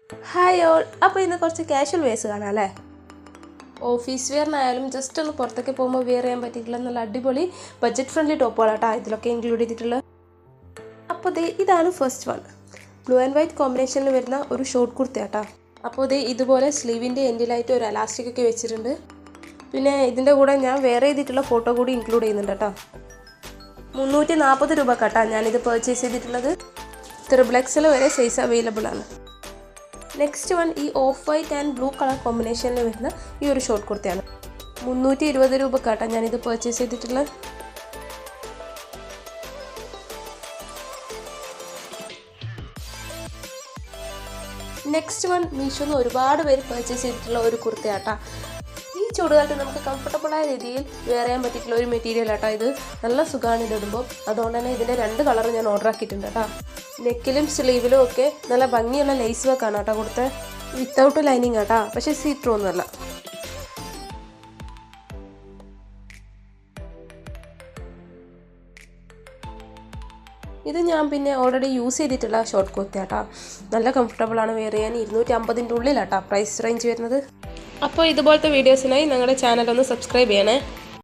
Hi all. അപ്പോൾ ഇന്ന് കുറച്ച് കാഷ്വൽ വേസ് കാണാം അല്ലേ. ഓഫീസ് വെയറിനായാലും ജസ്റ്റ് ഒന്ന് പുറത്തൊക്കെ പോകുമ്പോൾ വെയർ ചെയ്യാൻ പറ്റിയിട്ടുള്ള നല്ല അടിപൊളി ബഡ്ജറ്റ് ഫ്രണ്ട്ലി ടോപ്പുകളാട്ടോ ഇതിലൊക്കെ ഇൻക്ലൂഡ് ചെയ്തിട്ടുള്ളത്. അപ്പോൾ ഇതാണ് first one. Blue and white കോമ്പിനേഷനിൽ വരുന്ന ഒരു ഷോർട്ട് കുർത്തയാട്ടോ. അപ്പോൾ ഇതുപോലെ സ്ലീവിൻ്റെ എൻഡിലായിട്ട് ഒരു എലാസ്റ്റിക് ഒക്കെ വെച്ചിട്ടുണ്ട്. പിന്നെ ഇതിൻ്റെ കൂടെ ഞാൻ വെയർ ചെയ്തിട്ടുള്ള ഫോട്ടോ കൂടി ഇൻക്ലൂഡ് ചെയ്യുന്നുണ്ട് കേട്ടോ. 340 രൂപക്കാട്ടാ ഞാനിത് പർച്ചേസ് ചെയ്തിട്ടുള്ളത്. XXL വരെ സൈസ് അവൈലബിൾ ആണ്. നെക്സ്റ്റ് വൺ ഈ off white and blue colour കോമ്പിനേഷനിൽ വരുന്ന ഈ ഒരു ഷോർട്ട് കുർത്തയാണ്. 320 രൂപക്കാട്ടാണ് ഞാനിത് പർച്ചേസ് ചെയ്തിട്ടുള്ളത്. നെക്സ്റ്റ് വൺ മീഷോന്ന് ഒരുപാട് പേര് പർച്ചേസ് ചെയ്തിട്ടുള്ള ഒരു കുർത്തയാട്ടാ. ഈ ചൂടുകാലത്ത് നമുക്ക് കംഫർട്ടബിളായ രീതിയിൽ വെയർ ചെയ്യാൻ പറ്റിയിട്ടുള്ള ഒരു മെറ്റീരിയൽ ആട്ടോ ഇത്. നല്ല സുഖമാണ് ഇതിടുമ്പോൾ. അതുകൊണ്ട് തന്നെ ഇതിൻ്റെ 2 കളർ ഞാൻ ഓർഡർ ആക്കിയിട്ടുണ്ട് കേട്ടോ. നെക്കിലും സ്ലീവിലും ഒക്കെ നല്ല ഭംഗിയുള്ള ലേസ് വർക്കാണ് കേട്ടോ കൊടുത്തത്. വിത്തൗട്ട് ലൈനിങ് ആട്ടോ, പക്ഷേ സീ ത്രൂ ഒന്നുമല്ല. ഇത് ഞാൻ പിന്നെ ഓൾറെഡി യൂസ് ചെയ്തിട്ടുള്ള ഷോർട്ട് കുർത്തയാട്ടോ. നല്ല കംഫർട്ടബിളാണ് വെയർ ചെയ്യാൻ. 250 ഉള്ളിലാട്ടോ പ്രൈസ് റേഞ്ച് വരുന്നത്. അപ്പോൾ ഇതുപോലത്തെ വീഡിയോസിനായി ഞങ്ങളുടെ ചാനൽ ഒന്ന് സബ്സ്ക്രൈബ് ചെയ്യണേ.